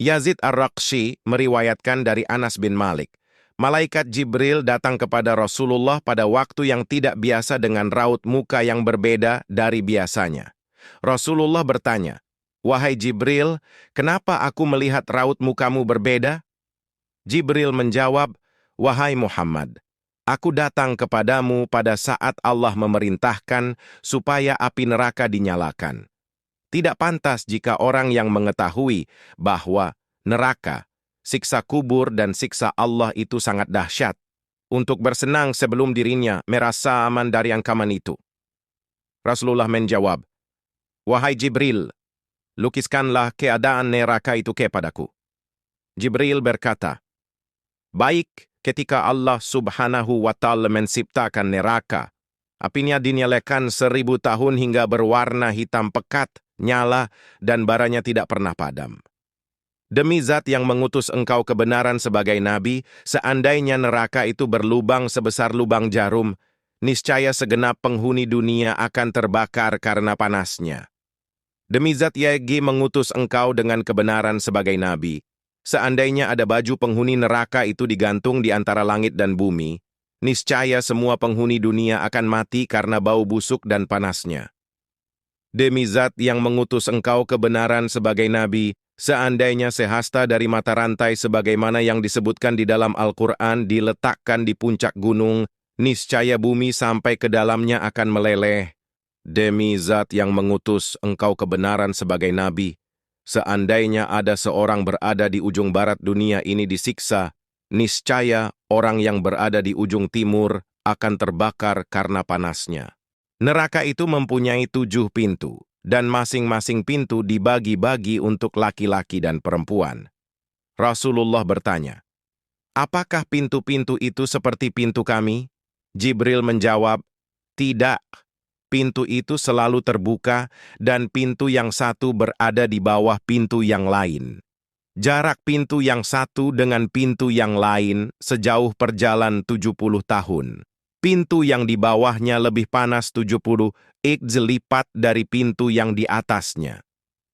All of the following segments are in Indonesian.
Yazid Ar-Raqshi meriwayatkan dari Anas bin Malik. Malaikat Jibril datang kepada Rasulullah pada waktu yang tidak biasa dengan raut muka yang berbeda dari biasanya. Rasulullah bertanya, "Wahai Jibril, kenapa aku melihat raut mukamu berbeda?" Jibril menjawab, "Wahai Muhammad, aku datang kepadamu pada saat Allah memerintahkan supaya api neraka dinyalakan. Tidak pantas jika orang yang mengetahui bahwa neraka, siksa kubur dan siksa Allah itu sangat dahsyat, untuk bersenang sebelum dirinya merasa aman dari ancaman itu." Rasulullah menjawab, "Wahai Jibril, lukiskanlah keadaan neraka itu kepadaku." Jibril berkata, "Baik, ketika Allah Subhanahu wa Ta'ala menciptakan neraka, apinya dinyalakan 1000 tahun hingga berwarna hitam pekat, nyala, dan baranya tidak pernah padam. Demi zat yang mengutus engkau kebenaran sebagai nabi, seandainya neraka itu berlubang sebesar lubang jarum, niscaya segenap penghuni dunia akan terbakar karena panasnya. Demi zat Yagi mengutus engkau dengan kebenaran sebagai nabi, seandainya ada baju penghuni neraka itu digantung di antara langit dan bumi, niscaya semua penghuni dunia akan mati karena bau busuk dan panasnya. Demi zat yang mengutus engkau kebenaran sebagai nabi, seandainya sehasta dari mata rantai sebagaimana yang disebutkan di dalam Al-Quran diletakkan di puncak gunung, niscaya bumi sampai ke dalamnya akan meleleh. Demi zat yang mengutus engkau kebenaran sebagai nabi, seandainya ada seorang berada di ujung barat dunia ini disiksa, niscaya orang yang berada di ujung timur akan terbakar karena panasnya. Neraka itu mempunyai 7 pintu, dan masing-masing pintu dibagi-bagi untuk laki-laki dan perempuan." Rasulullah bertanya, "Apakah pintu-pintu itu seperti pintu kami?" Jibril menjawab, "Tidak. Pintu itu selalu terbuka, dan pintu yang satu berada di bawah pintu yang lain. Jarak pintu yang satu dengan pintu yang lain sejauh perjalanan 70 tahun. Pintu yang di bawahnya lebih panas 70 lipat dari pintu yang di atasnya.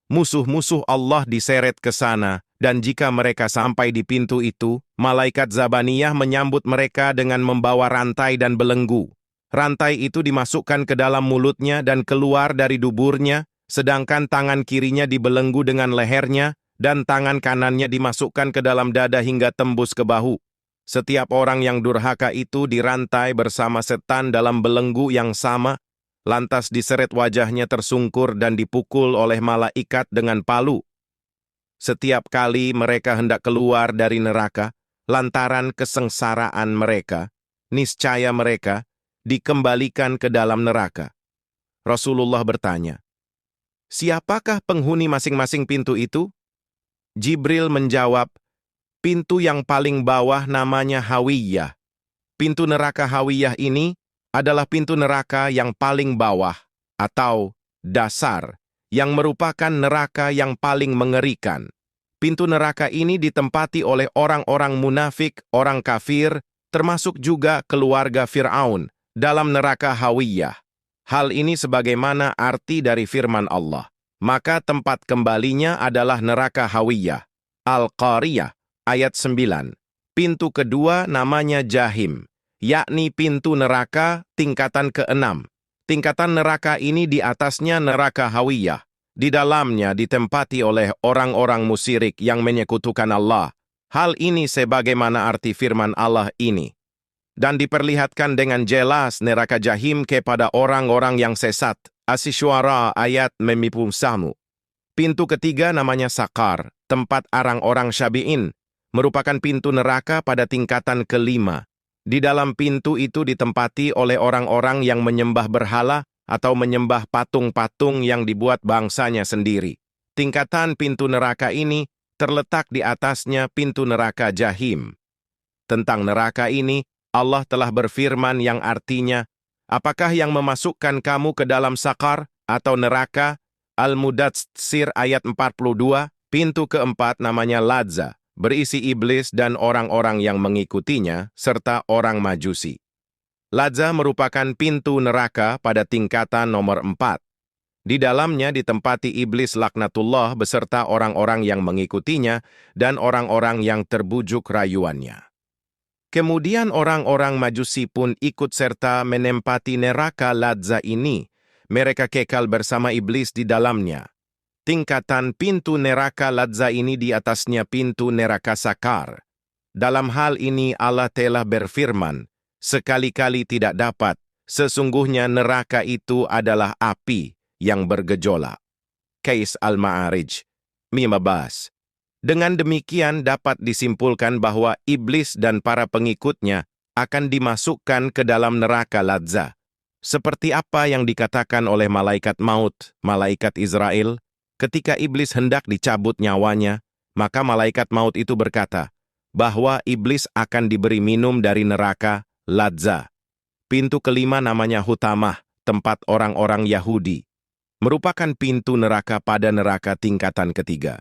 Musuh-musuh Allah diseret ke sana, dan jika mereka sampai di pintu itu, malaikat Zabaniyah menyambut mereka dengan membawa rantai dan belenggu. Rantai itu dimasukkan ke dalam mulutnya dan keluar dari duburnya, sedangkan tangan kirinya dibelenggu dengan lehernya, dan tangan kanannya dimasukkan ke dalam dada hingga tembus ke bahu. Setiap orang yang durhaka itu dirantai bersama setan dalam belenggu yang sama, lantas diseret wajahnya tersungkur dan dipukul oleh malaikat dengan palu. Setiap kali mereka hendak keluar dari neraka, lantaran kesengsaraan mereka, niscaya mereka dikembalikan ke dalam neraka. Rasulullah bertanya, "Siapakah penghuni masing-masing pintu itu?" Jibril menjawab, "Pintu yang paling bawah namanya Hawiyah. Pintu neraka Hawiyah ini adalah pintu neraka yang paling bawah, atau dasar, yang merupakan neraka yang paling mengerikan. Pintu neraka ini ditempati oleh orang-orang munafik, orang kafir, termasuk juga keluarga Fir'aun, dalam neraka Hawiyah. Hal ini sebagaimana arti dari firman Allah. Maka tempat kembalinya adalah neraka Hawiyah. Al-Qariyah, ayat 9. Pintu kedua namanya Jahim, yakni pintu neraka tingkatan ke-6. Tingkatan neraka ini di atasnya neraka Hawiyah. Di dalamnya ditempati oleh orang-orang musyirik yang menyekutukan Allah. Hal ini sebagaimana arti firman Allah ini. Dan diperlihatkan dengan jelas neraka Jahim kepada orang-orang yang sesat. As-Syu'ara ayat 51. Pintu ketiga namanya Sakar, tempat orang-orang Syabi'in, merupakan pintu neraka pada tingkatan ke-5. Di dalam pintu itu ditempati oleh orang-orang yang menyembah berhala atau menyembah patung-patung yang dibuat bangsanya sendiri. Tingkatan pintu neraka ini terletak di atasnya pintu neraka Jahim. Tentang neraka ini, Allah telah berfirman yang artinya, "Apakah yang memasukkan kamu ke dalam Sakar atau neraka?" Al-Mudatsir ayat 42, pintu keempat namanya Ladza, berisi iblis dan orang-orang yang mengikutinya, serta orang Majusi. Ladza merupakan pintu neraka pada tingkatan nomor 4. Di dalamnya ditempati iblis laknatullah beserta orang-orang yang mengikutinya dan orang-orang yang terbujuk rayuannya. Kemudian orang-orang Majusi pun ikut serta menempati neraka Ladza ini. Mereka kekal bersama iblis di dalamnya. Tingkatan pintu neraka Ladza ini di atasnya pintu neraka Sakar. Dalam hal ini Allah telah berfirman, sekali-kali tidak dapat, sesungguhnya neraka itu adalah api yang bergejolak. Qais Al-Ma'arij 15. Dengan demikian dapat disimpulkan bahwa iblis dan para pengikutnya akan dimasukkan ke dalam neraka Ladza. Seperti apa yang dikatakan oleh malaikat maut, malaikat Israel, ketika iblis hendak dicabut nyawanya, maka malaikat maut itu berkata, bahwa iblis akan diberi minum dari neraka Ladza. Pintu kelima namanya Hutamah, tempat orang-orang Yahudi. Merupakan pintu neraka pada neraka tingkatan ketiga.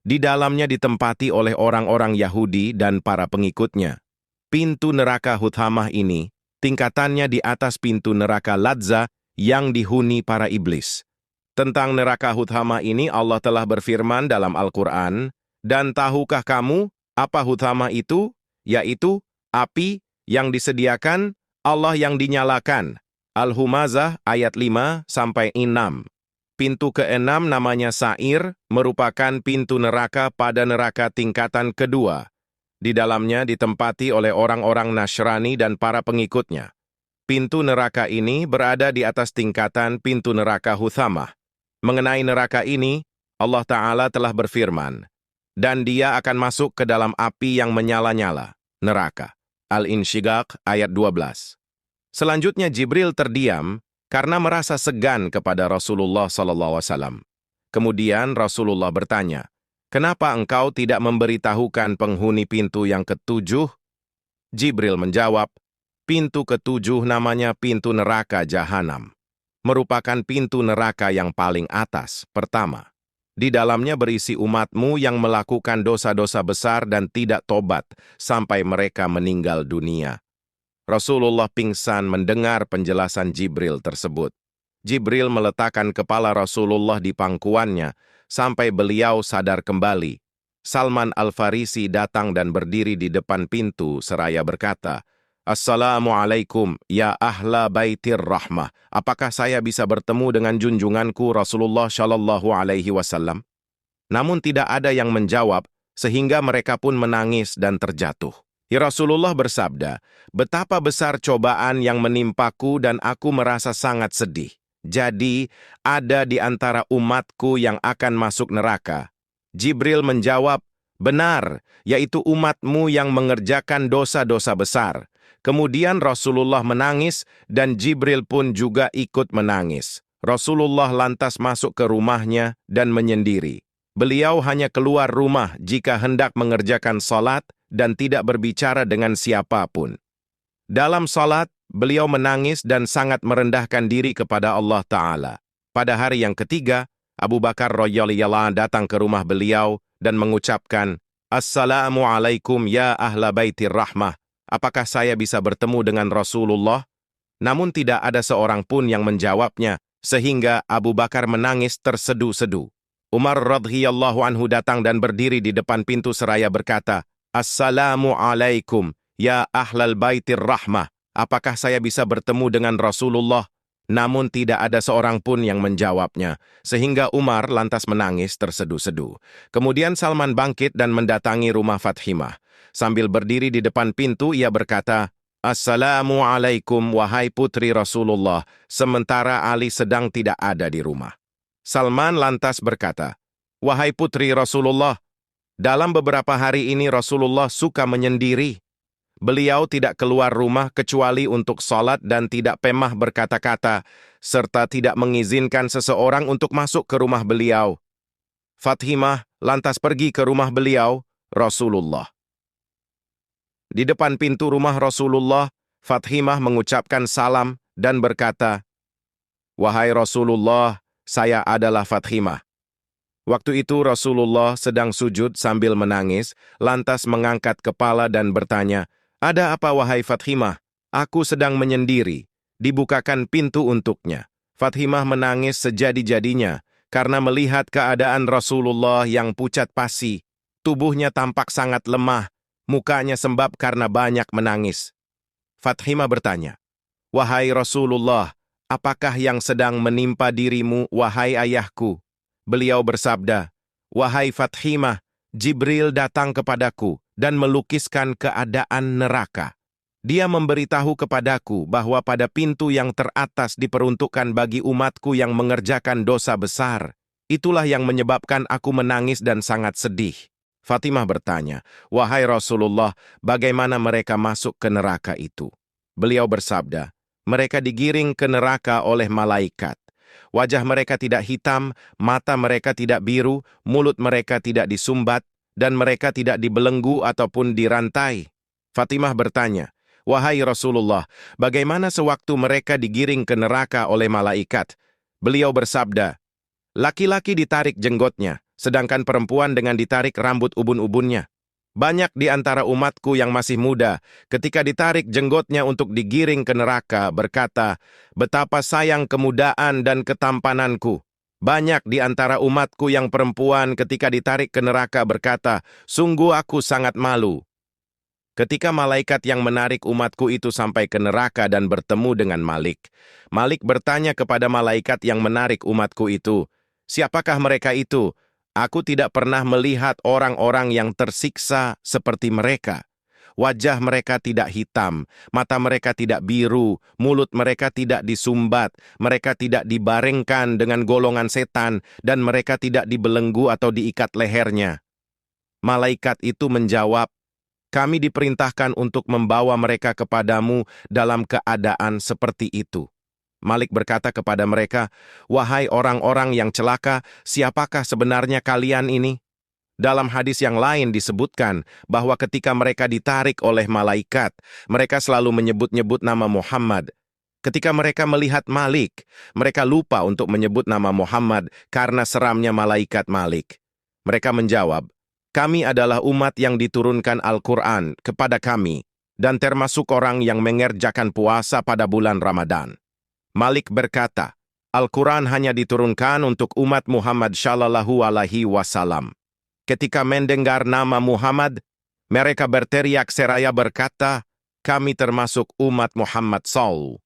Di dalamnya ditempati oleh orang-orang Yahudi dan para pengikutnya. Pintu neraka Hutamah ini, tingkatannya di atas pintu neraka Ladza yang dihuni para iblis. Tentang neraka Hutamah ini Allah telah berfirman dalam Al-Quran, dan tahukah kamu apa Hutamah itu? Yaitu api yang disediakan Allah yang dinyalakan. Al-Humazah ayat 5-6. Pintu keenam namanya Sa'ir, merupakan pintu neraka pada neraka tingkatan kedua. Di dalamnya ditempati oleh orang-orang Nasrani dan para pengikutnya. Pintu neraka ini berada di atas tingkatan pintu neraka Huthamah. Mengenai neraka ini, Allah Ta'ala telah berfirman, dan dia akan masuk ke dalam api yang menyala-nyala, neraka. Al-Insyigaq ayat 12. Selanjutnya Jibril terdiam, karena merasa segan kepada Rasulullah SAW. Kemudian Rasulullah bertanya, kenapa engkau tidak memberitahukan penghuni pintu yang ketujuh? Jibril menjawab, pintu ketujuh namanya pintu neraka Jahanam. Merupakan pintu neraka yang paling atas, pertama. Di dalamnya berisi umatmu yang melakukan dosa-dosa besar dan tidak tobat sampai mereka meninggal dunia. Rasulullah pingsan mendengar penjelasan Jibril tersebut. Jibril meletakkan kepala Rasulullah di pangkuannya sampai beliau sadar kembali. Salman Al-Farisi datang dan berdiri di depan pintu seraya berkata, Assalamualaikum ya ahla baitir rahmah. Apakah saya bisa bertemu dengan junjunganku Rasulullah Shallallahu Alaihi Wasallam? Namun tidak ada yang menjawab sehingga mereka pun menangis dan terjatuh. Rasulullah bersabda, betapa besar cobaan yang menimpaku dan aku merasa sangat sedih. Jadi, ada di antara umatku yang akan masuk neraka. Jibril menjawab, benar, yaitu umatmu yang mengerjakan dosa-dosa besar. Kemudian Rasulullah menangis dan Jibril pun juga ikut menangis. Rasulullah lantas masuk ke rumahnya dan menyendiri. Beliau hanya keluar rumah jika hendak mengerjakan salat dan tidak berbicara dengan siapapun. Dalam salat, beliau menangis dan sangat merendahkan diri kepada Allah Ta'ala. Pada hari yang ketiga, Abu Bakar radhiyallahu datang ke rumah beliau dan mengucapkan, Assalamualaikum ya ahla baitir rahmah. Apakah saya bisa bertemu dengan Rasulullah? Namun tidak ada seorang pun yang menjawabnya, sehingga Abu Bakar menangis tersedu-sedu. Umar radhiyallahu anhu datang dan berdiri di depan pintu seraya berkata, Assalamualaikum, ya ahlal baitir rahmah. Apakah saya bisa bertemu dengan Rasulullah? Namun tidak ada seorang pun yang menjawabnya, sehingga Umar lantas menangis tersedu-sedu. Kemudian Salman bangkit dan mendatangi rumah Fathimah. Sambil berdiri di depan pintu, ia berkata, Assalamualaikum, wahai putri Rasulullah, sementara Ali sedang tidak ada di rumah. Salman lantas berkata, wahai putri Rasulullah, dalam beberapa hari ini Rasulullah suka menyendiri. Beliau tidak keluar rumah kecuali untuk sholat dan tidak pemah berkata-kata, serta tidak mengizinkan seseorang untuk masuk ke rumah beliau. Fathimah lantas pergi ke rumah beliau, Rasulullah. Di depan pintu rumah Rasulullah, Fathimah mengucapkan salam dan berkata, wahai Rasulullah, saya adalah Fathimah. Waktu itu Rasulullah sedang sujud sambil menangis, lantas mengangkat kepala dan bertanya, ada apa wahai Fathimah? Aku sedang menyendiri. Dibukakan pintu untuknya. Fathimah menangis sejadi-jadinya karena melihat keadaan Rasulullah yang pucat pasi. Tubuhnya tampak sangat lemah, mukanya sembab karena banyak menangis. Fathimah bertanya, "Wahai Rasulullah, apakah yang sedang menimpa dirimu, wahai ayahku?" Beliau bersabda, "Wahai Fathimah, Jibril datang kepadaku dan melukiskan keadaan neraka. Dia memberitahu kepadaku bahwa pada pintu yang teratas diperuntukkan bagi umatku yang mengerjakan dosa besar. Itulah yang menyebabkan aku menangis dan sangat sedih." Fatimah bertanya, "Wahai Rasulullah, bagaimana mereka masuk ke neraka itu?" Beliau bersabda, "Mereka digiring ke neraka oleh malaikat. Wajah mereka tidak hitam, mata mereka tidak biru, mulut mereka tidak disumbat, dan mereka tidak dibelenggu ataupun dirantai." Fatimah bertanya, "Wahai Rasulullah, bagaimana sewaktu mereka digiring ke neraka oleh malaikat?" Beliau bersabda, "Laki-laki ditarik jenggotnya, sedangkan perempuan dengan ditarik rambut ubun-ubunnya. Banyak di antara umatku yang masih muda, ketika ditarik jenggotnya untuk digiring ke neraka, berkata, 'Betapa sayang kemudaan dan ketampananku.' Banyak di antara umatku yang perempuan ketika ditarik ke neraka berkata, 'Sungguh aku sangat malu.'" Ketika malaikat yang menarik umatku itu sampai ke neraka dan bertemu dengan Malik, Malik bertanya kepada malaikat yang menarik umatku itu, "Siapakah mereka itu? Aku tidak pernah melihat orang-orang yang tersiksa seperti mereka. Wajah mereka tidak hitam, mata mereka tidak biru, mulut mereka tidak disumbat, mereka tidak dibaringkan dengan golongan setan, dan mereka tidak dibelenggu atau diikat lehernya." Malaikat itu menjawab, "Kami diperintahkan untuk membawa mereka kepadamu dalam keadaan seperti itu." Malik berkata kepada mereka, "Wahai orang-orang yang celaka, siapakah sebenarnya kalian ini?" Dalam hadis yang lain disebutkan bahwa ketika mereka ditarik oleh malaikat, mereka selalu menyebut-nyebut nama Muhammad. Ketika mereka melihat Malik, mereka lupa untuk menyebut nama Muhammad karena seramnya malaikat Malik. Mereka menjawab, "Kami adalah umat yang diturunkan Al-Quran kepada kami, dan termasuk orang yang mengerjakan puasa pada bulan Ramadan." Malik berkata, "Al-Quran hanya diturunkan untuk umat Muhammad Shallallahu Alaihi Wasallam." Ketika mendengar nama Muhammad, mereka berteriak seraya berkata, "Kami termasuk umat Muhammad SAW."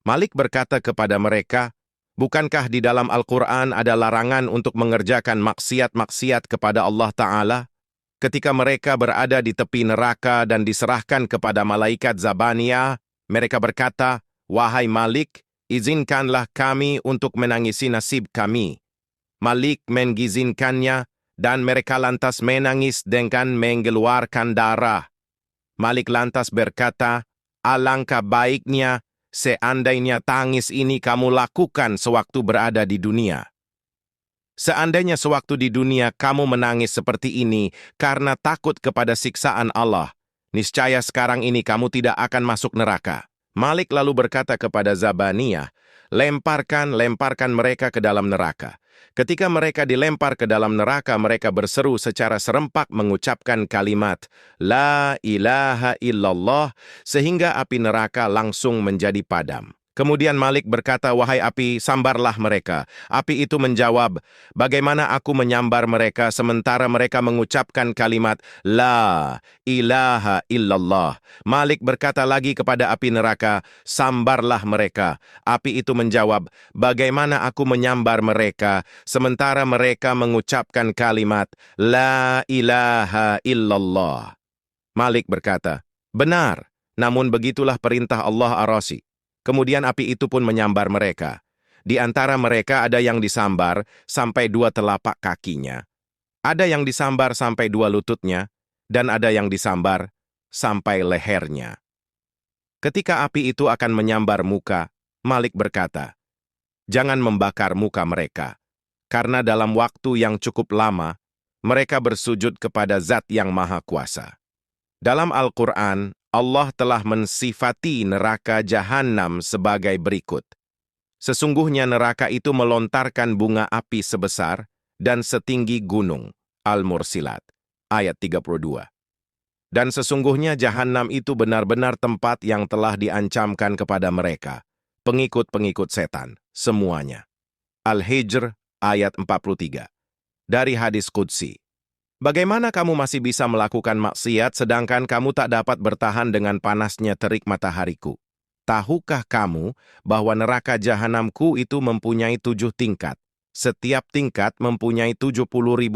Malik berkata kepada mereka, "Bukankah di dalam Al-Quran ada larangan untuk mengerjakan maksiat-maksiat kepada Allah Ta'ala?" Ketika mereka berada di tepi neraka dan diserahkan kepada malaikat Zabaniyah, mereka berkata, "Wahai Malik, izinkanlah kami untuk menangisi nasib kami." Malik mengizinkannya, dan mereka lantas menangis dengan mengeluarkan darah. Malik lantas berkata, "Alangkah baiknya seandainya tangis ini kamu lakukan sewaktu berada di dunia. Seandainya sewaktu di dunia kamu menangis seperti ini karena takut kepada siksaan Allah, niscaya sekarang ini kamu tidak akan masuk neraka." Malik lalu berkata kepada Zabaniyah, lemparkan mereka ke dalam neraka." Ketika mereka dilempar ke dalam neraka, mereka berseru secara serempak mengucapkan kalimat, "La ilaha illallah," sehingga api neraka langsung menjadi padam. Kemudian Malik berkata, "Wahai api, sambarlah mereka." Api itu menjawab, "Bagaimana aku menyambar mereka sementara mereka mengucapkan kalimat, La ilaha illallah." Malik berkata lagi kepada api neraka, "Sambarlah mereka." Api itu menjawab, "Bagaimana aku menyambar mereka sementara mereka mengucapkan kalimat, La ilaha illallah." Malik berkata, "Benar, namun begitulah perintah Allah Ar-Rasi." Kemudian api itu pun menyambar mereka. Di antara mereka ada yang disambar sampai 2 telapak kakinya, ada yang disambar sampai 2 lututnya, dan ada yang disambar sampai lehernya. Ketika api itu akan menyambar muka, Malik berkata, "Jangan membakar muka mereka, karena dalam waktu yang cukup lama, mereka bersujud kepada Zat yang Maha Kuasa." Dalam Al-Quran, Allah telah mensifati neraka Jahannam sebagai berikut. "Sesungguhnya neraka itu melontarkan bunga api sebesar dan setinggi gunung." Al-Mursilat, ayat 32. "Dan sesungguhnya Jahannam itu benar-benar tempat yang telah diancamkan kepada mereka, pengikut-pengikut setan." semuanya. Al-Hijr ayat 43. Dari hadis Qudsi. Bagaimana kamu masih bisa melakukan maksiat sedangkan kamu tak dapat bertahan dengan panasnya terik matahariku? Tahukah kamu bahwa neraka jahanamku itu mempunyai 7 tingkat? Setiap tingkat mempunyai 70.000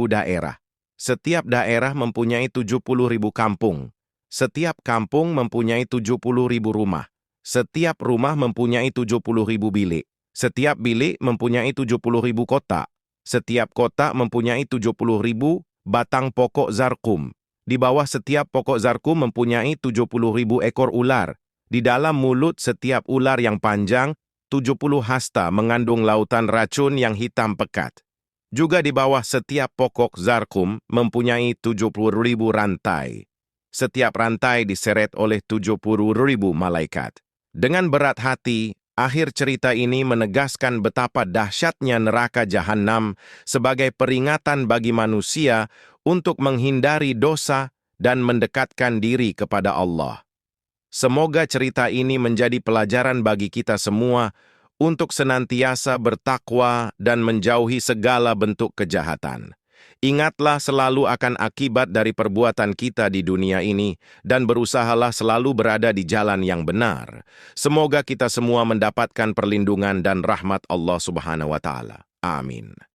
daerah. Setiap daerah mempunyai 70.000 kampung. Setiap kampung mempunyai 70.000 rumah. Setiap rumah mempunyai 70.000 bilik. Setiap bilik mempunyai 70.000 kotak. Setiap kotak mempunyai 70.000 batang pokok zarkum. Di bawah setiap pokok zarkum mempunyai 70.000 ekor ular. Di dalam mulut setiap ular yang panjang, 70 hasta mengandung lautan racun yang hitam pekat. Juga di bawah setiap pokok zarkum mempunyai 70.000 rantai. Setiap rantai diseret oleh 70.000 malaikat. Dengan berat hati, akhir cerita ini menegaskan betapa dahsyatnya neraka jahanam sebagai peringatan bagi manusia untuk menghindari dosa dan mendekatkan diri kepada Allah. Semoga cerita ini menjadi pelajaran bagi kita semua untuk senantiasa bertakwa dan menjauhi segala bentuk kejahatan. Ingatlah selalu akan akibat dari perbuatan kita di dunia ini dan berusahalah selalu berada di jalan yang benar. Semoga kita semua mendapatkan perlindungan dan rahmat Allah Subhanahu wa Ta'ala. Amin.